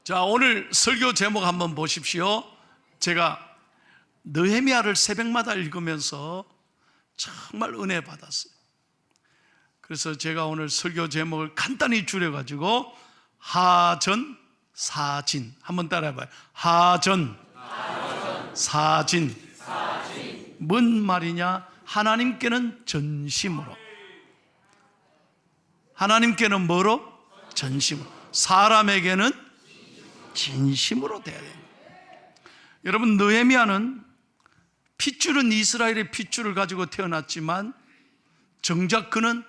자, 오늘 설교 제목 한번 보십시오. 제가 느헤미야를 새벽마다 읽으면서 정말 은혜 받았어요. 그래서 제가 오늘 설교 제목을 간단히 줄여가지고 하전 사진 한번 따라해봐요. 하전 사진. 뭔 말이냐? 하나님께는 전심으로, 하나님께는 뭐로? 전심으로. 사람에게는 진심으로 돼야 됩니다. 여러분, 느헤미야는 핏줄은 이스라엘의 핏줄을 가지고 태어났지만 정작 그는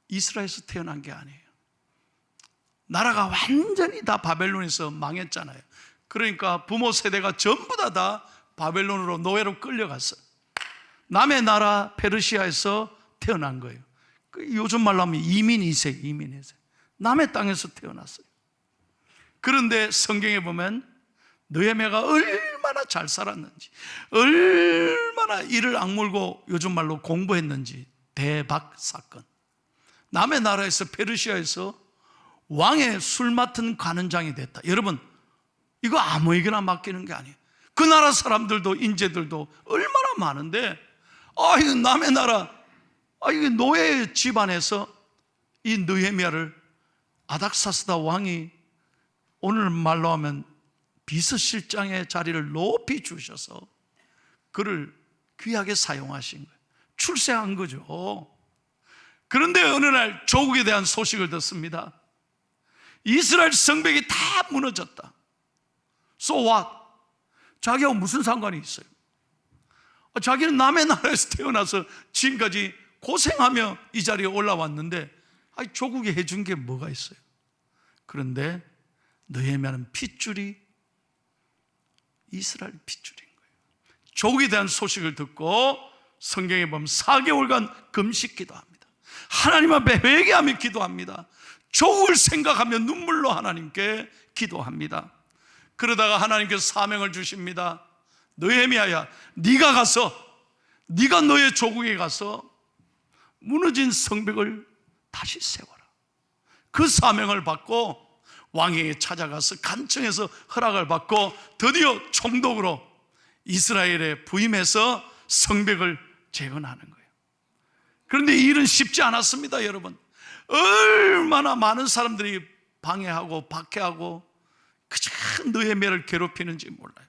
이스라엘에서 태어난 게 아니에요. 나라가 완전히 다 바벨론에서 망했잖아요. 그러니까 부모 세대가 전부 다 바벨론으로 노예로 끌려갔어요. 남의 나라 페르시아에서 태어난 거예요. 요즘 말로 하면 이민 2세, 이민 2세. 남의 땅에서 태어났어요. 그런데 성경에 보면 느헤미야가 얼마나 잘 살았는지, 얼마나 이를 악물고 요즘 말로 공부했는지. 대박 사건. 남의 나라에서 페르시아에서 왕의 술 맡은 관원장이 됐다. 여러분, 이거 아무에게나 맡기는 게 아니에요. 그 나라 사람들도 인재들도 얼마나 많은데, 이거 남의 나라, 이게 노예 집안에서 이 느헤미야를 아닥사스다 왕이 오늘 말로 하면 비서실장의 자리를 높이 주셔서 그를 귀하게 사용하신 거예요. 출세한 거죠. 그런데 어느 날 조국에 대한 소식을 듣습니다. 이스라엘 성벽이 다 무너졌다. So what? 자기하고 무슨 상관이 있어요? 자기는 남의 나라에서 태어나서 지금까지 고생하며 이 자리에 올라왔는데 조국이 해준 게 뭐가 있어요? 그런데 느헤미야는 핏줄이 이스라엘 핏줄인 거예요. 조국에 대한 소식을 듣고 성경에 보면 4개월간 금식 기도합니다. 하나님 앞에 회개하며 기도합니다. 조국을 생각하며 눈물로 하나님께 기도합니다. 그러다가 하나님께서 사명을 주십니다. 느헤미야야, 네가 너의 조국에 가서 무너진 성벽을 다시 세워라. 그 사명을 받고 왕에게 찾아가서 간청해서 허락을 받고 드디어 총독으로 이스라엘에 부임해서 성벽을 재건하는 거예요. 그런데 이 일은 쉽지 않았습니다. 여러분, 얼마나 많은 사람들이 방해하고 박해하고 그저 느헤미야를 괴롭히는지 몰라요.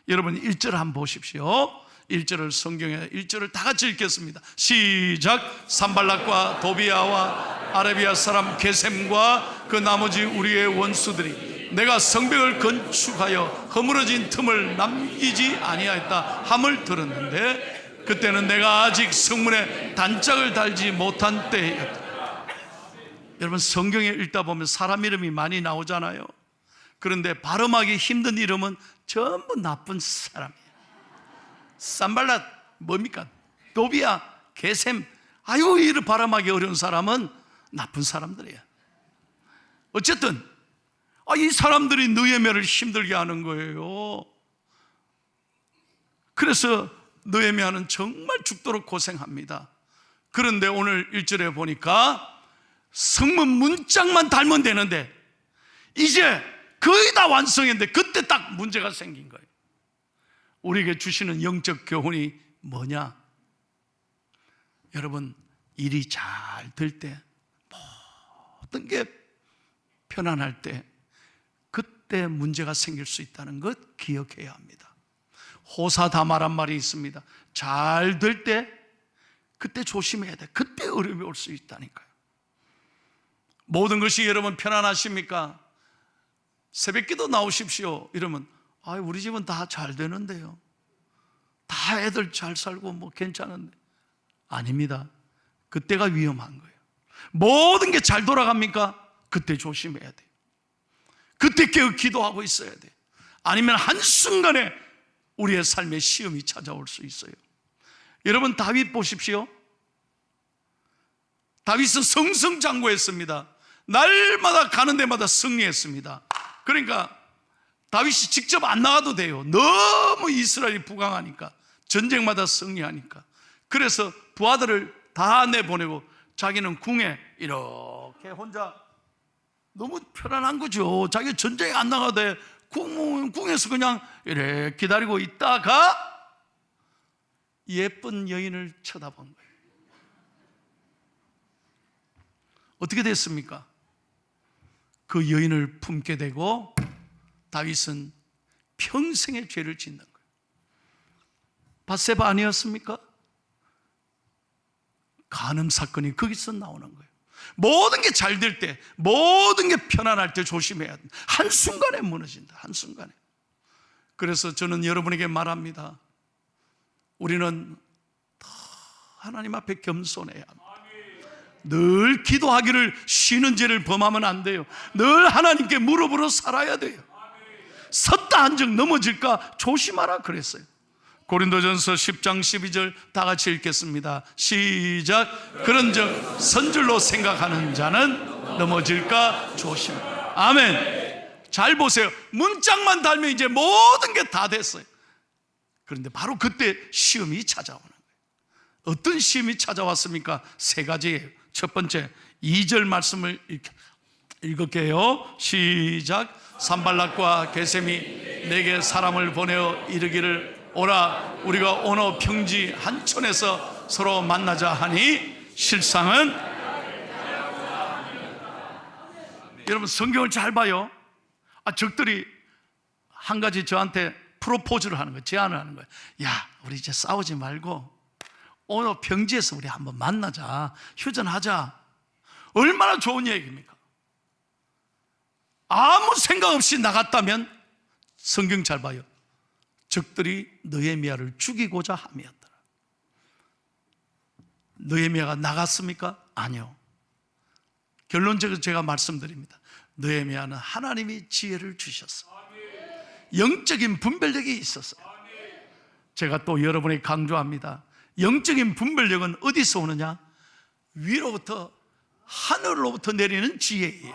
여러분, 1절 한번 보십시오. 1절을 성경에 1절을 다 같이 읽겠습니다. 시작. 산발락과 도비야와 아라비아 사람 게셈과 그 나머지 우리의 원수들이 내가 성벽을 건축하여 허물어진 틈을 남기지 아니하였다 함을 들었는데 그때는 내가 아직 성문에 단짝을 달지 못한 때였다. 여러분, 성경에 읽다 보면 사람 이름이 많이 나오잖아요. 그런데 발음하기 힘든 이름은 전부 나쁜 사람이에요. 산발랏 뭡니까? 도비야, 게셈, 이를 발음하기 어려운 사람은 나쁜 사람들이에요. 어쨌든 이 사람들이 느헤미야를 힘들게 하는 거예요. 그래서 느헤미야는 정말 죽도록 고생합니다. 그런데 오늘 1절에 보니까 성문 문짝만 달면 되는데 이제 거의 다 완성했는데 그때 딱 문제가 생긴 거예요. 우리에게 주시는 영적 교훈이 뭐냐? 여러분, 일이 잘 될 때, 모든 게 편안할 때, 그때 문제가 생길 수 있다는 것 기억해야 합니다. 호사다마란 말이 있습니다. 잘 될 때, 그때 조심해야 돼. 그때 어려움이 올 수 있다니까요. 모든 것이 여러분 편안하십니까? 새벽기도 나오십시오. 이러면 우리 집은 다 잘 되는데요. 다 애들 잘 살고 괜찮은데. 아닙니다. 그때가 위험한 거예요. 모든 게 잘 돌아갑니까? 그때 조심해야 돼요. 그때 깨어 기도하고 있어야 돼요. 아니면 한순간에 우리의 삶에 시험이 찾아올 수 있어요. 여러분, 다윗 보십시오. 다윗은 승승장구했습니다. 날마다 가는 데마다 승리했습니다. 그러니까 다윗이 직접 안 나가도 돼요. 너무 이스라엘이 부강하니까, 전쟁마다 승리하니까. 그래서 부하들을 다 내보내고 자기는 궁에 이렇게 혼자 너무 편안한 거죠. 자기 전쟁에 안 나가되 궁에서 그냥 이래 기다리고 있다가 예쁜 여인을 쳐다본 거예요. 어떻게 됐습니까? 그 여인을 품게 되고 다윗은 평생의 죄를 짓는 거예요. 밧세바 아니었습니까? 간음 사건이 거기서 나오는 거예요. 모든 게 잘 될 때, 모든 게 편안할 때 조심해야 돼. 한순간에 무너진다. 한순간에. 그래서 저는 여러분에게 말합니다. 우리는 하나님 앞에 겸손해야 합니다. 늘 기도하기를 쉬는 죄를 범하면 안 돼요. 늘 하나님께 무릎으로 살아야 돼요. 섰다 한적 넘어질까 조심하라 그랬어요. 고린도전서 10장 12절 다 같이 읽겠습니다. 시작. 그런즉 선줄로 생각하는 자는 넘어질까 조심하라. 아멘. 잘 보세요. 문짝만 달면 이제 모든 게 다 됐어요. 그런데 바로 그때 시험이 찾아오는 거예요. 어떤 시험이 찾아왔습니까? 세 가지예요. 첫 번째 2절 말씀을 읽을게요. 시작. 산발락과 게셈이 내게 사람을 보내어 이르기를 오라 우리가 오너 평지 한촌에서 서로 만나자 하니 실상은 여러분 성경을 잘 봐요. 적들이 한 가지 저한테 프로포즈를 하는 거예요. 제안을 하는 거예요. 야 우리 이제 싸우지 말고 오늘 평지에서 우리 한번 만나자, 휴전하자. 얼마나 좋은 얘기입니까? 아무 생각 없이 나갔다면 성경 잘 봐요. 적들이 느헤미야를 죽이고자 함이었더라. 느헤미야가 나갔습니까? 아니요. 결론적으로 제가 말씀드립니다. 느헤미야는 하나님이 지혜를 주셨어요. 영적인 분별력이 있었어요. 제가 또 여러분에게 강조합니다. 영적인 분별력은 어디서 오느냐? 위로부터, 하늘로부터 내리는 지혜예요.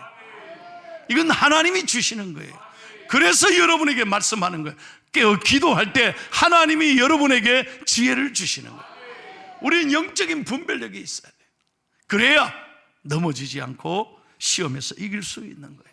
이건 하나님이 주시는 거예요. 그래서 여러분에게 말씀하는 거예요. 깨어 기도할 때 하나님이 여러분에게 지혜를 주시는 거예요. 우리는 영적인 분별력이 있어야 돼요. 그래야 넘어지지 않고 시험에서 이길 수 있는 거예요.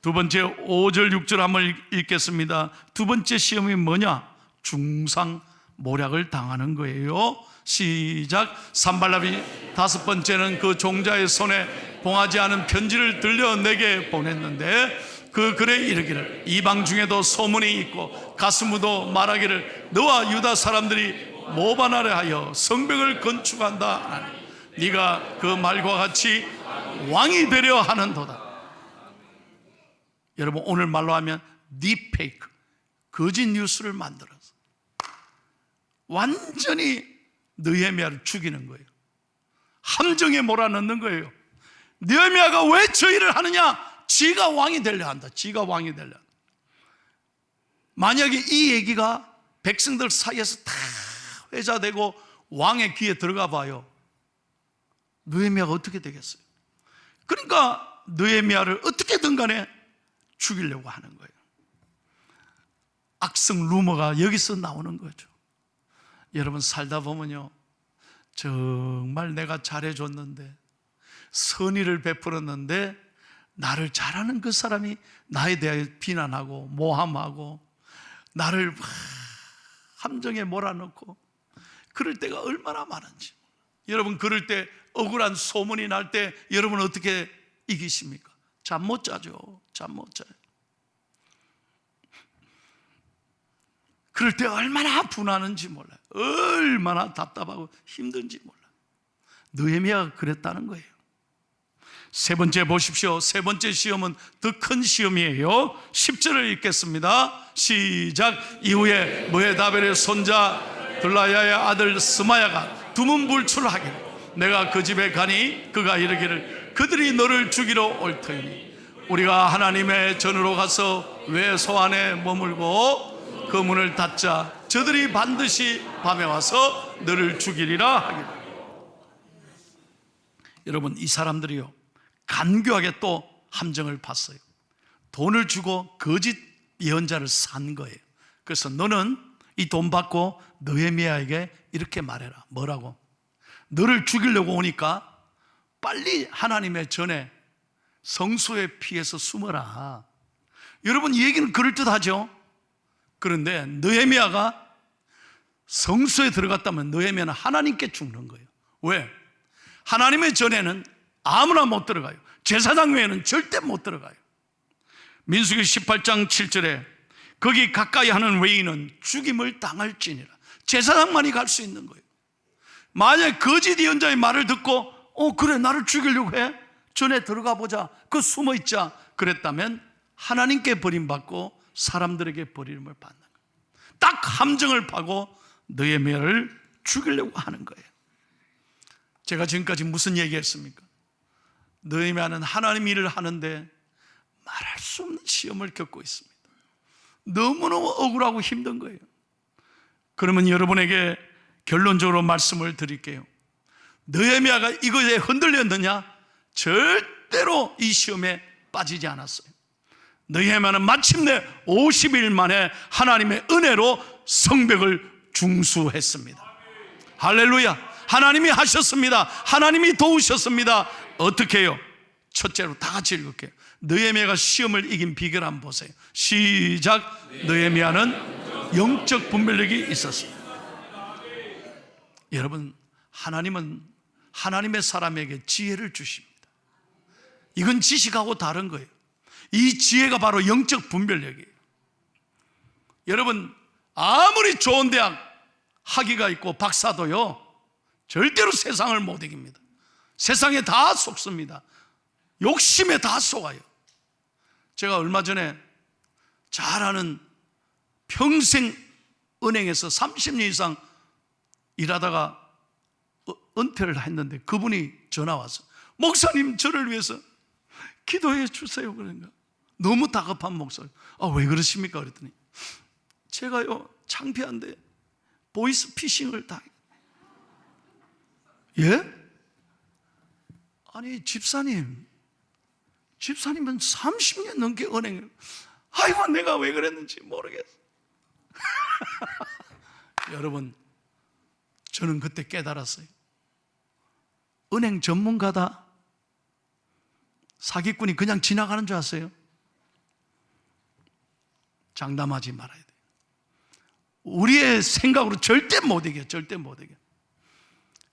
두 번째 5절 6절 한번 읽겠습니다. 두 번째 시험이 뭐냐? 중상모략을 당하는 거예요. 시작. 산발랍이 다섯 번째는 그 종자의 손에 봉하지 않은 편지를 들려 내게 보냈는데 그 글에 이르기를 이방 중에도 소문이 있고 가스무도 말하기를 너와 유다 사람들이 모반하려 하여 성벽을 건축한다 하나니 네가 그 말과 같이 왕이 되려 하는도다. 여러분 오늘 말로 하면 딥페이크, 거짓 뉴스를 만들어서 완전히 느헤미야를 죽이는 거예요. 함정에 몰아넣는 거예요. 느헤미야가 왜 저 일을 하느냐? 지가 왕이 되려 한다. 지가 왕이 되려 한다. 만약에 이 얘기가 백성들 사이에서 다 회자되고 왕의 귀에 들어가 봐요. 느헤미야가 어떻게 되겠어요? 그러니까 느헤미야를 어떻게든 간에 죽이려고 하는 거예요. 악성 루머가 여기서 나오는 거죠. 여러분 살다 보면요, 정말 내가 잘해줬는데 선의를 베풀었는데 나를 잘하는 그 사람이 나에 대해 비난하고 모함하고 나를 함정에 몰아넣고 그럴 때가 얼마나 많은지. 여러분 그럴 때 억울한 소문이 날 때 여러분 어떻게 이기십니까? 잠 못 자죠. 잠 못 자요. 그럴 때 얼마나 분하는지 몰라요. 얼마나 답답하고 힘든지 몰라요. 느헤미야가 그랬다는 거예요. 세 번째 보십시오. 세 번째 시험은 더 큰 시험이에요. 10절을 읽겠습니다. 시작. 이후에 무헤다벨의 손자 들라야의 아들 스마야가 두문불출하기를 내가 그 집에 가니 그가 이르기를 그들이 너를 죽이러 올 터이니 우리가 하나님의 전으로 가서 외소 안에 머물고 그 문을 닫자 저들이 반드시 밤에 와서 너를 죽이리라 하기를. 여러분 이 사람들이요 간교하게 또 함정을 봤어요. 돈을 주고 거짓 예언자를 산 거예요. 그래서 너는 이 돈 받고 느헤미야에게 이렇게 말해라. 뭐라고? 너를 죽이려고 오니까 빨리 하나님의 전에 성소의 피해서 숨어라. 여러분, 이 얘기는 그럴듯하죠? 그런데 느헤미야가 성소에 들어갔다면 느헤미야는 하나님께 죽는 거예요. 왜? 하나님의 전에는 아무나 못 들어가요. 제사장 외에는 절대 못 들어가요. 민수기 18장 7절에 거기 가까이 하는 외인은 죽임을 당할지니라. 제사장만이 갈 수 있는 거예요. 만약에 거짓 예언자의 말을 듣고 그래, 나를 죽이려고 해? 전에 들어가 보자, 그 숨어 있자, 그랬다면 하나님께 버림받고 사람들에게 버림을 받는 거예요. 딱 함정을 파고 느헤미야를 죽이려고 하는 거예요. 제가 지금까지 무슨 얘기했습니까? 느헤미야는 하나님 일을 하는데 말할 수 없는 시험을 겪고 있습니다. 너무너무 억울하고 힘든 거예요. 그러면 여러분에게 결론적으로 말씀을 드릴게요. 느헤미야가 이것에 흔들렸느냐? 절대로 이 시험에 빠지지 않았어요. 느헤미야는 마침내 50일 만에 하나님의 은혜로 성벽을 중수했습니다. 할렐루야. 하나님이 하셨습니다. 하나님이 도우셨습니다. 어떻게 해요? 첫째로 다 같이 읽을게요. 느헤미야가 시험을 이긴 비결 한번 보세요. 시작. 느헤미야는 영적 분별력이 있었습니다. 여러분, 하나님은 하나님의 사람에게 지혜를 주십니다. 이건 지식하고 다른 거예요. 이 지혜가 바로 영적 분별력이에요. 여러분, 아무리 좋은 대학 학위가 있고 박사도요, 절대로 세상을 못 이깁니다. 세상에 다 속습니다. 욕심에 다 속아요. 제가 얼마 전에 잘 아는 평생 은행에서 30년 이상 일하다가 은퇴를 했는데 그분이 전화 와서, 목사님, 저를 위해서 기도해 주세요. 그러니까 너무 다급한 목소리. 왜 그러십니까? 그랬더니 제가요, 창피한데 보이스 피싱을 예? 아니, 집사님은 30년 넘게 은행을, 아이고, 내가 왜 그랬는지 모르겠어. 여러분, 저는 그때 깨달았어요. 은행 전문가다. 사기꾼이 그냥 지나가는 줄 아세요? 장담하지 말아야 돼요. 우리의 생각으로 절대 못 이겨요. 절대 못 이겨요.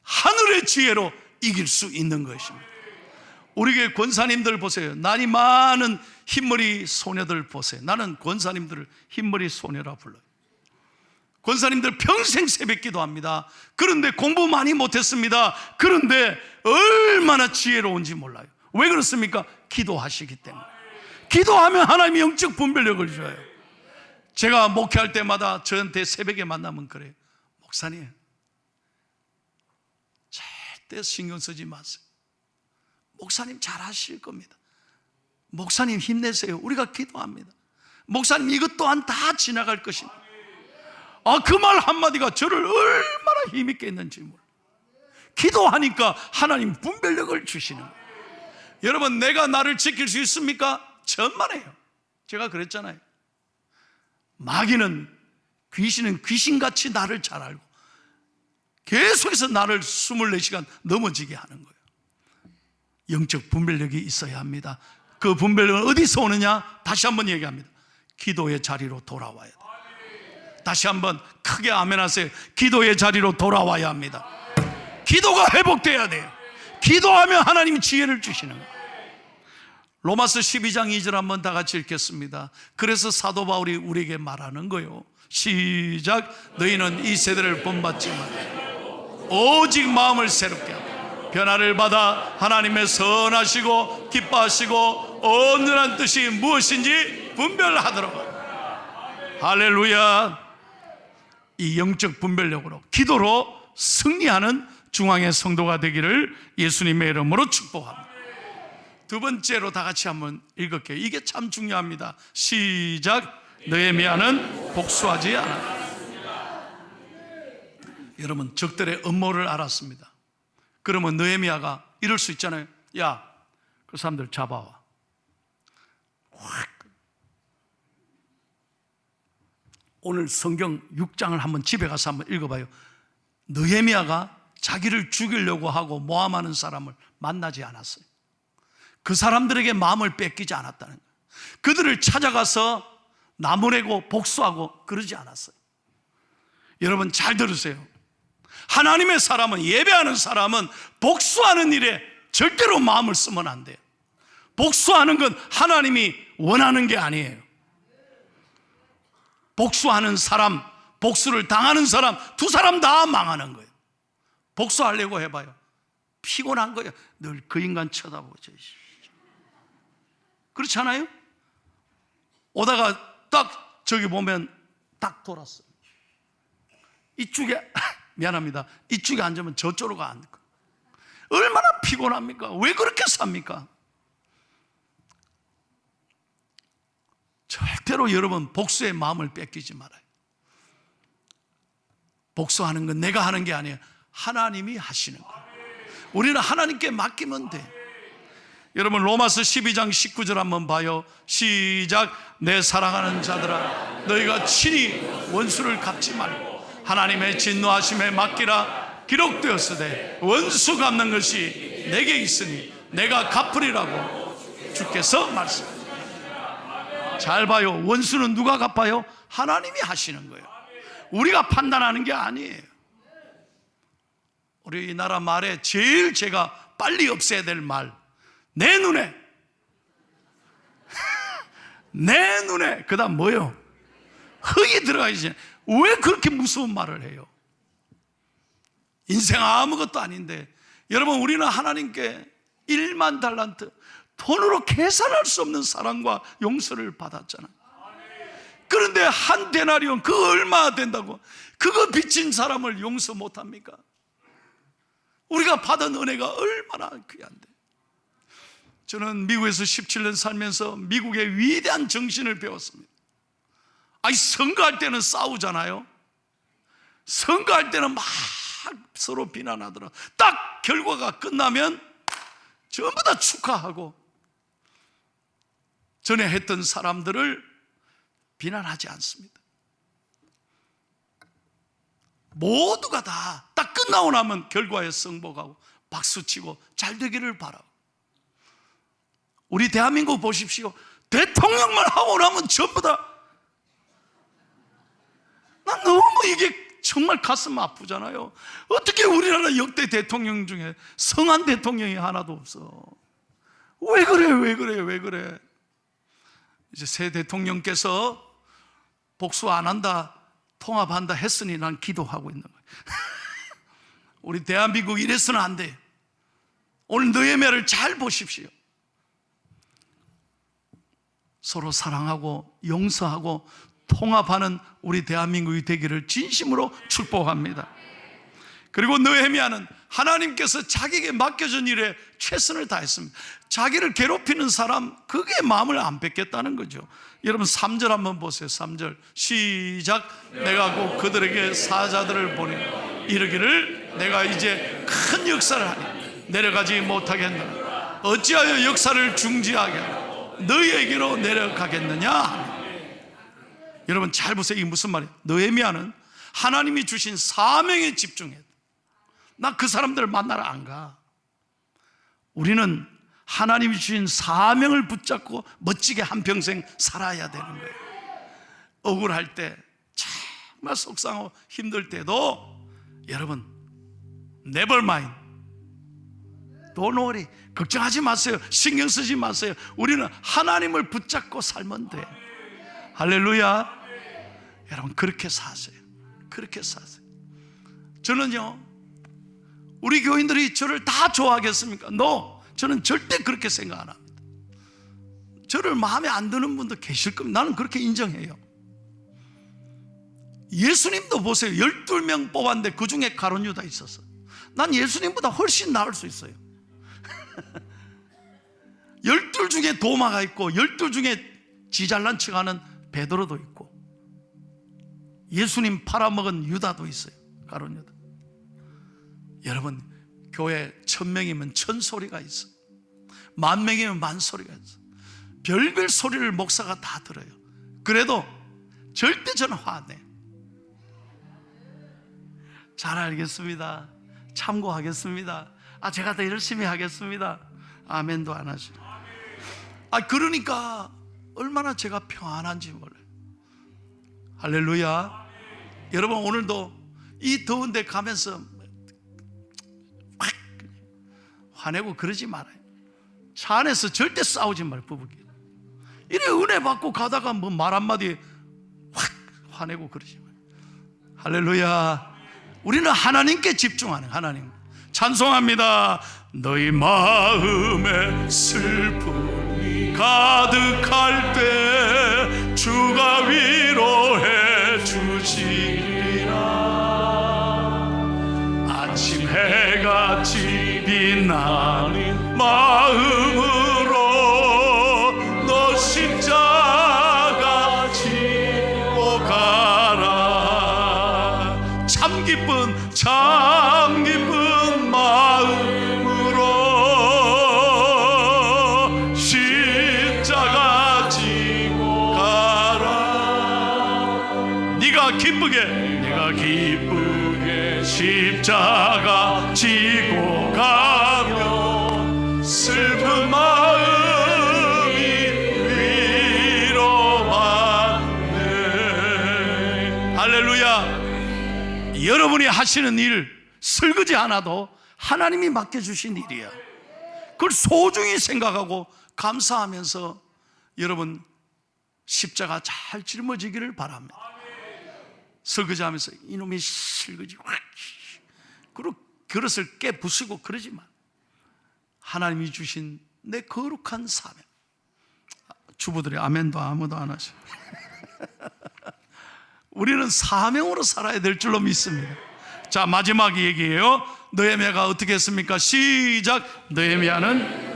하늘의 지혜로 이길 수 있는 것입니다. 우리 교회 권사님들 보세요. 나이 많은 흰머리 소녀들 보세요. 나는 권사님들을 흰머리 소녀라 불러요. 권사님들 평생 새벽 기도합니다. 그런데 공부 많이 못했습니다. 그런데 얼마나 지혜로운지 몰라요. 왜 그렇습니까? 기도하시기 때문에. 기도하면 하나님이 영적 분별력을 줘요. 제가 목회할 때마다 저한테 새벽에 만나면 그래요. 목사님, 절대 신경 쓰지 마세요. 목사님 잘하실 겁니다. 목사님 힘내세요. 우리가 기도합니다. 목사님, 이것 또한 다 지나갈 것입니다. 그 말 한마디가 저를 얼마나 힘있게 했는지 몰라요. 기도하니까 하나님 분별력을 주시는 거예요. 여러분, 내가 나를 지킬 수 있습니까? 천만에요. 제가 그랬잖아요. 마귀는, 귀신은 귀신같이 나를 잘 알고 계속해서 나를 24시간 넘어지게 하는 거예요. 영적 분별력이 있어야 합니다. 그 분별력은 어디서 오느냐? 다시 한번 얘기합니다. 기도의 자리로 돌아와야 돼요. 다시 한번 크게 아멘 하세요. 기도의 자리로 돌아와야 합니다. 기도가 회복돼야 돼요. 기도하면 하나님이 지혜를 주시는 거예요. 로마서 12장 2절 한번 다 같이 읽겠습니다. 그래서 사도 바울이 우리에게 말하는 거예요. 시작. 너희는 이 세대를 본받지 말고 오직 마음을 새롭게 하고 변화를 받아 하나님의 선하시고 기뻐하시고 온전한 뜻이 무엇인지 분별하도록 하라. 할렐루야. 이 영적 분별력으로, 기도로 승리하는 중앙의 성도가 되기를 예수님의 이름으로 축복합니다. 두 번째로 다 같이 한번 읽을게요. 이게 참 중요합니다. 시작. 느헤미야는 복수하지 않았다. 여러분, 적들의 음모를 알았습니다. 그러면 느헤미야가 이럴 수 있잖아요. 야, 그 사람들 잡아와. 확. 오늘 성경 6장을 한번 집에 가서 한번 읽어봐요. 느헤미야가 자기를 죽이려고 하고 모함하는 사람을 만나지 않았어요. 그 사람들에게 마음을 뺏기지 않았다는 거예요. 그들을 찾아가서 나무래고 복수하고 그러지 않았어요. 여러분 잘 들으세요. 하나님의 사람은, 예배하는 사람은 복수하는 일에 절대로 마음을 쓰면 안 돼요. 복수하는 건 하나님이 원하는 게 아니에요. 복수하는 사람, 복수를 당하는 사람, 두 사람 다 망하는 거예요. 복수하려고 해봐요. 피곤한 거예요. 늘 그 인간 쳐다보죠. 그렇지 않아요? 오다가 딱 저기 보면 딱 돌았어요. 이쪽에 미안합니다. 이쪽에 앉으면 저쪽으로 앉고. 얼마나 피곤합니까? 왜 그렇게 삽니까? 절대로 여러분 복수의 마음을 뺏기지 말아요. 복수하는 건 내가 하는 게 아니에요. 하나님이 하시는 거예요. 우리는 하나님께 맡기면 돼. 여러분 로마서 12장 19절 한번 봐요. 시작. 내 사랑하는 자들아, 너희가 친히 원수를 갚지 말고 하나님의 진노하심에 맡기라. 기록되었으되 원수 갚는 것이 내게 있으니 내가 갚으리라고 주께서 말씀하십니다. 잘 봐요. 원수는 누가 갚아요? 하나님이 하시는 거예요. 우리가 판단하는 게 아니에요. 우리나라 말에 제일 제가 빨리 없애야 될 말, 내 눈에 내 눈에 그 다음 뭐요? 흙이 들어가야지. 왜 그렇게 무서운 말을 해요? 인생 아무것도 아닌데. 여러분 우리는 하나님께 1만 달란트, 돈으로 계산할 수 없는 사랑과 용서를 받았잖아요. 그런데 한 데나리온, 그거 얼마 된다고 그거 빚진 사람을 용서 못합니까? 우리가 받은 은혜가 얼마나 귀한데. 저는 미국에서 17년 살면서 미국의 위대한 정신을 배웠습니다. 아니 선거할 때는 싸우잖아요. 선거할 때는 막 서로 비난하더라. 딱 결과가 끝나면 전부 다 축하하고 전에 했던 사람들을 비난하지 않습니다. 모두가 다 딱 끝나고 나면 결과에 승복하고 박수치고 잘 되기를 바라고. 우리 대한민국 보십시오. 대통령만 하고 나면 전부 다, 난 너무 이게 정말 가슴 아프잖아요. 어떻게 우리나라 역대 대통령 중에 성한 대통령이 하나도 없어. 왜 그래 왜 그래 왜 그래. 이제 새 대통령께서 복수 안 한다, 통합한다 했으니 난 기도하고 있는 거예요. 우리 대한민국 이래서는 안 돼요. 오늘 느헤미야를 잘 보십시오. 서로 사랑하고 용서하고 통합하는 우리 대한민국이 되기를 진심으로 축복합니다. 그리고 느헤미야는 하나님께서 자기에게 맡겨준 일에 최선을 다했습니다. 자기를 괴롭히는 사람, 그게 마음을 안 뺏겠다는 거죠. 여러분 3절 한번 보세요. 3절 시작. 내가 곧 그들에게 사자들을 보내 이르기를 내가 이제 큰 역사를 하니 내려가지 못하겠느냐. 어찌하여 역사를 중지하게 하고 너희에게로 내려가겠느냐. 여러분 잘 보세요. 이게 무슨 말이에요? 느헤미야는 하나님이 주신 사명에 집중해. 나 그 사람들을 만나러 안 가. 우리는 하나님이 주신 사명을 붙잡고 멋지게 한평생 살아야 되는 거예요. 억울할 때, 정말 속상하고 힘들 때도 여러분 never mind, don't worry, 걱정하지 마세요. 신경 쓰지 마세요. 우리는 하나님을 붙잡고 살면 돼. 할렐루야. 여러분 그렇게 사세요. 그렇게 사세요. 저는요, 우리 교인들이 저를 다 좋아하겠습니까? No, 저는 절대 그렇게 생각 안 합니다. 저를 마음에 안 드는 분도 계실 겁니다. 나는 그렇게 인정해요. 예수님도 보세요. 12명 뽑았는데 그 중에 가룟 유다 있었어. 난 예수님보다 훨씬 나을 수 있어요. 12 중에 도마가 있고 12 중에 지잘난 척하는 베드로도 있고 예수님 팔아먹은 유다도 있어요. 가룟 유다. 여러분 교회 1000명이면 1000소리가 있어. 10,000명이면 10,000소리가 있어. 별별 소리를 목사가 다 들어요. 그래도 절대 저는 화 안 내요. 잘 알겠습니다. 참고하겠습니다. 제가 더 열심히 하겠습니다. 아멘도 안 하죠. 그러니까 얼마나 제가 평안한지 몰라요. 할렐루야. 여러분, 오늘도 이 더운데 가면서 확 화내고 그러지 말아요. 차 안에서 절대 싸우지 말아요. 부부끼리 이래 은혜 받고 가다가 뭐 말 한마디에 확 화내고 그러지 말아요. 할렐루야. 우리는 하나님께 집중하는, 하나님 찬송합니다. 너희 마음에 슬픔이 가득할 때 주가 위로해 주시리라. 아침 해같이 빛나는 마음으로 너 십자가 지고 가라. 참 기쁜 마음으로 십자가 지고 가라. 네가 기쁘게 십자가 지고 가며 슬픈 마음이 위로받네. 할렐루야. 여러분이 하시는 일, 설거지 하나도 하나님이 맡겨주신 일이야. 그걸 소중히 생각하고 감사하면서 여러분 십자가 잘 짊어지기를 바랍니다. 설거지하면서 이놈의 설거지 확 그리고 그릇을 깨부수고 그러지 마. 하나님이 주신 내 거룩한 사명. 주부들이 아멘도 아무도 안 하셔. 우리는 사명으로 살아야 될 줄로 믿습니다. 자, 마지막 얘기예요. 느헤미야가 어떻게 했습니까? 시작. 느헤미야는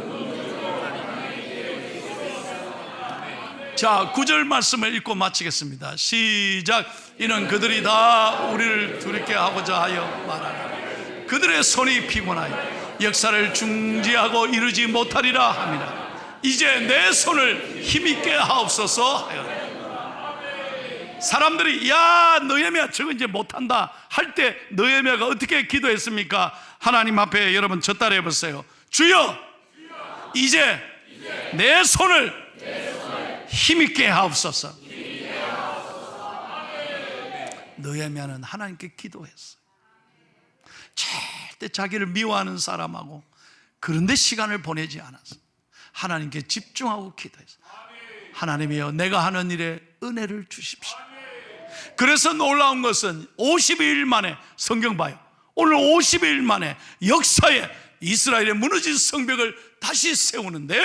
자, 9절 말씀을 읽고 마치겠습니다. 시작. 이는 그들이 다 우리를 두렵게 하고자 하여 말하라. 그들의 손이 피곤하여 역사를 중지하고 이루지 못하리라 함이라. 이제 내 손을 힘있게 하옵소서 하여. 사람들이 야 느헤미야 저거 이제 못한다 할 때 느헤미야가 어떻게 기도했습니까? 하나님 앞에 여러분 저 따라 해보세요. 주여 이제 내 손을 힘있게 하옵소서. 느헤미야는 하나님께 기도했어요. 절대 자기를 미워하는 사람하고 그런데 시간을 보내지 않았어요. 하나님께 집중하고 기도했어요. 하나님이여 내가 하는 일에 은혜를 주십시오. 그래서 놀라운 것은 50일 만에, 성경 봐요, 오늘 50일 만에 역사에 이스라엘의 무너진 성벽을 다시 세우는데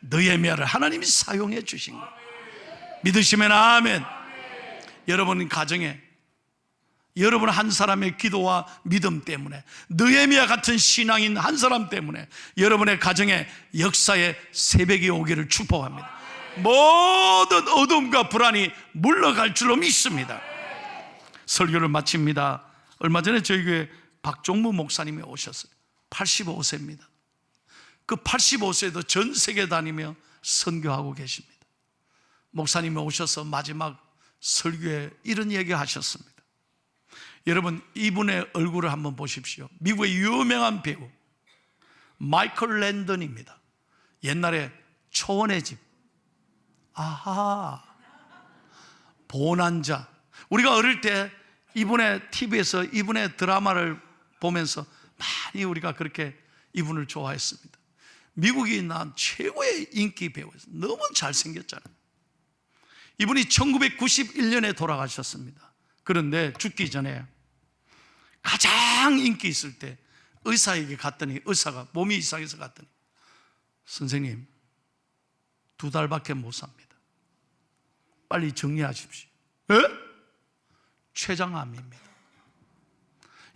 느헤미야를 하나님이 사용해 주신 거예요. 믿으시면 아멘. 여러분 가정에 여러분 한 사람의 기도와 믿음 때문에, 느헤미야 같은 신앙인 한 사람 때문에 여러분의 가정에 역사의 새벽이 오기를 축복합니다. 모든 어둠과 불안이 물러갈 줄로 믿습니다. 설교를 마칩니다. 얼마 전에 저희 교회 박종무 목사님이 오셨어요. 85세입니다. 그 85세도 전 세계 다니며 선교하고 계십니다. 목사님이 오셔서 마지막 설교에 이런 얘기 하셨습니다. 여러분 이분의 얼굴을 한번 보십시오. 미국의 유명한 배우 마이클 랜던입니다. 옛날에 초원의 집, 아하, 보난자. 우리가 어릴 때 이분의 TV에서 이분의 드라마를 보면서 많이 우리가 그렇게 이분을 좋아했습니다. 미국이 난 최고의 인기 배우였어요. 너무 잘생겼잖아요. 이분이 1991년에 돌아가셨습니다. 그런데 죽기 전에 가장 인기 있을 때 의사에게 갔더니 의사가 몸이 이상해서 갔더니 선생님 2달밖에 못 삽니다. 빨리 정리하십시오. 에? 췌장암입니다.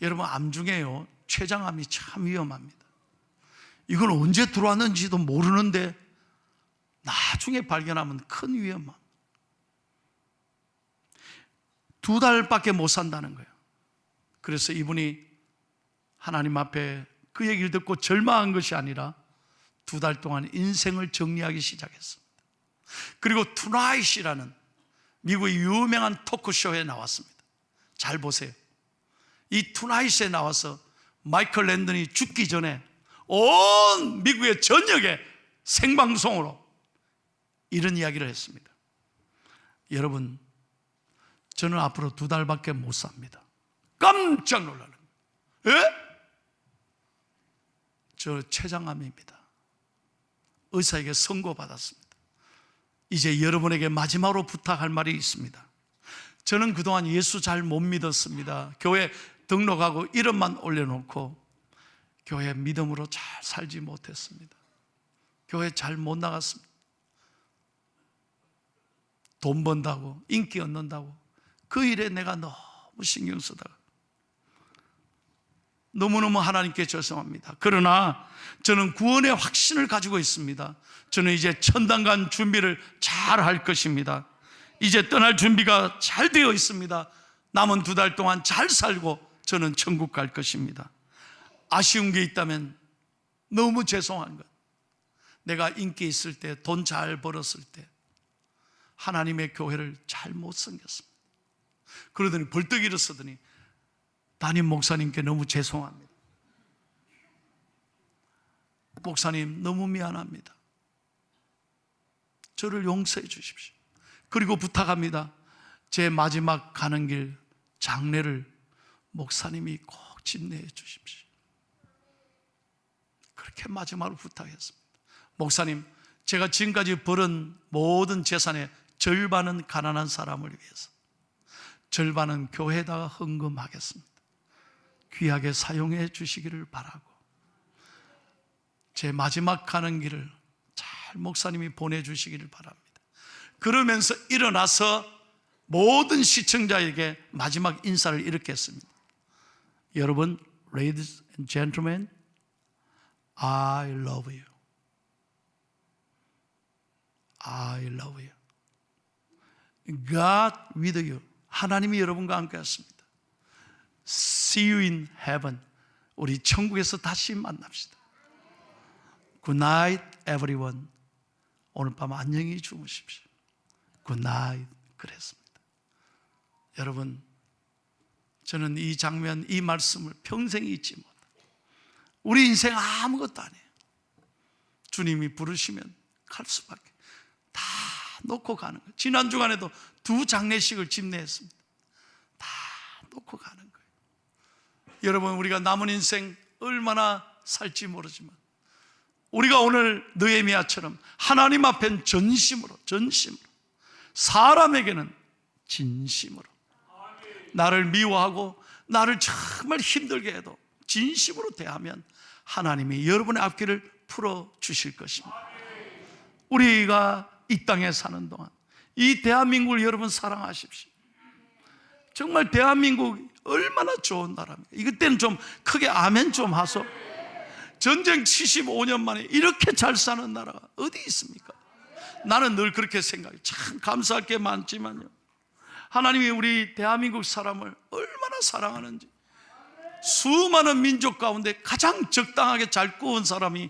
여러분 암 중에요 췌장암이 참 위험합니다. 이건 언제 들어왔는지도 모르는데 나중에 발견하면 큰 위험함. 2달밖에 못 산다는 거예요. 그래서 이분이 하나님 앞에 그 얘기를 듣고 절망한 것이 아니라 2달 동안 인생을 정리하기 시작했습니다. 그리고 투나잇이라는 미국의 유명한 토크쇼에 나왔습니다. 잘 보세요. 이 투나잇에 나와서 마이클 랜던이 죽기 전에 온 미국의 전역에 생방송으로 이런 이야기를 했습니다. 여러분, 저는 앞으로 2달밖에 못 삽니다. 깜짝 놀라는 거예요. 예? 저 췌장암입니다. 의사에게 선고받았습니다. 이제 여러분에게 마지막으로 부탁할 말이 있습니다. 저는 그동안 예수 잘 못 믿었습니다. 교회 등록하고 이름만 올려놓고 교회 믿음으로 잘 살지 못했습니다. 교회 잘 못 나갔습니다. 돈 번다고, 인기 얻는다고 그 일에 내가 너무 신경 쓰다가 너무너무 하나님께 죄송합니다. 그러나 저는 구원의 확신을 가지고 있습니다. 저는 이제 천당 간 준비를 잘 할 것입니다. 이제 떠날 준비가 잘 되어 있습니다. 남은 2달 동안 잘 살고 저는 천국 갈 것입니다. 아쉬운 게 있다면 너무 죄송한 것, 내가 인기 있을 때, 돈 잘 벌었을 때 하나님의 교회를 잘 못 섬겼습니다. 그러더니 벌떡 일어서더니 담임 목사님께 너무 죄송합니다. 목사님 너무 미안합니다. 저를 용서해 주십시오. 그리고 부탁합니다. 제 마지막 가는 길 장례를 목사님이 꼭 집례해 주십시오. 그렇게 마지막으로 부탁했습니다. 목사님, 제가 지금까지 벌은 모든 재산의 절반은 가난한 사람을 위해서, 절반은 교회에다가 헌금하겠습니다. 귀하게 사용해 주시기를 바라고, 제 마지막 가는 길을 잘 목사님이 보내주시기를 바랍니다. 그러면서 일어나서 모든 시청자에게 마지막 인사를 이렇게 했습니다. 여러분, ladies and gentlemen, I love you. I love you. God with you. 하나님이 여러분과 함께 하십니다. See you in heaven. 우리 천국에서 다시 만납시다. Good night, everyone. 오늘 밤 안녕히 주무십시오. Good night. 그랬습니다. 여러분, 저는 이 장면, 이 말씀을 평생 잊지 못합니다. 우리 인생 아무것도 아니에요. 주님이 부르시면 갈 수밖에. 다 놓고 가는 거예요. 지난 주간에도 2 장례식을 집례했습니다. 다 놓고 가는 거예요. 여러분, 우리가 남은 인생 얼마나 살지 모르지만 우리가 오늘 느헤미야처럼 하나님 앞엔 전심으로, 사람에게는 진심으로, 나를 미워하고 나를 정말 힘들게 해도 진심으로 대하면 하나님이 여러분의 앞길을 풀어주실 것입니다. 우리가 이 땅에 사는 동안 이 대한민국을 여러분 사랑하십시오. 정말 대한민국 얼마나 좋은 나라입니까? 이때는 좀 크게 아멘 좀 하소. 전쟁 75년 만에 이렇게 잘 사는 나라가 어디 있습니까? 나는 늘 그렇게 생각해요. 참 감사할 게 많지만요, 하나님이 우리 대한민국 사람을 얼마나 사랑하는지. 수많은 민족 가운데 가장 적당하게 잘 구운 사람이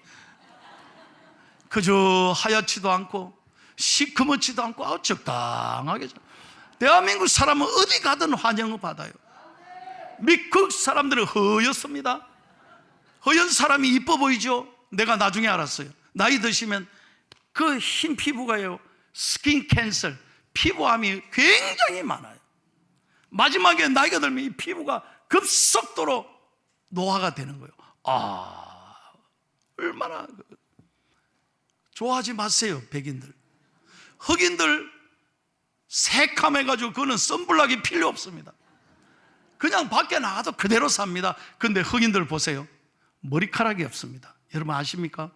그저 하얗지도 않고 시커멓지도 않고 적당하게. 대한민국 사람은 어디 가든 환영을 받아요. 미국 사람들은 허였습니다. 허연 사람이 이뻐 보이죠? 내가 나중에 알았어요. 나이 드시면 그 흰 피부가요, 스킨 캔서, 피부암이 굉장히 많아요. 마지막에 나이가 들면 이 피부가 급속도로 노화가 되는 거예요. 얼마나 좋아하지 마세요. 백인들, 흑인들 새카매가지고 그거는 선블락이 필요 없습니다. 그냥 밖에 나가도 그대로 삽니다. 근데 흑인들 보세요. 머리카락이 없습니다. 여러분 아십니까?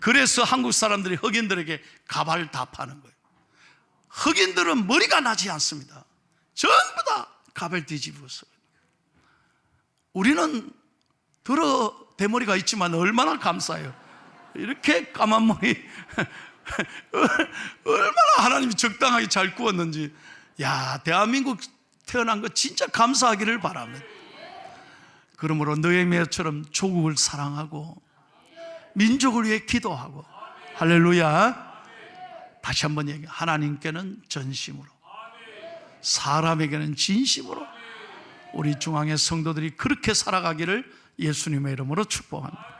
그래서 한국 사람들이 흑인들에게 가발을 다 파는 거예요. 흑인들은 머리가 나지 않습니다. 전부 다 가발 뒤집어서. 우리는 들어 대머리가 있지만 얼마나 감사해요. 이렇게 까만 머리 얼마나 하나님이 적당하게 잘 구웠는지. 야, 대한민국 태어난 거 진짜 감사하기를 바랍니다. 그러므로 느헤미야처럼 조국을 사랑하고 민족을 위해 기도하고, 할렐루야. 다시 한번 얘기해요. 하나님께는 전심으로, 사람에게는 진심으로 우리 중앙의 성도들이 그렇게 살아가기를 예수님의 이름으로 축복합니다.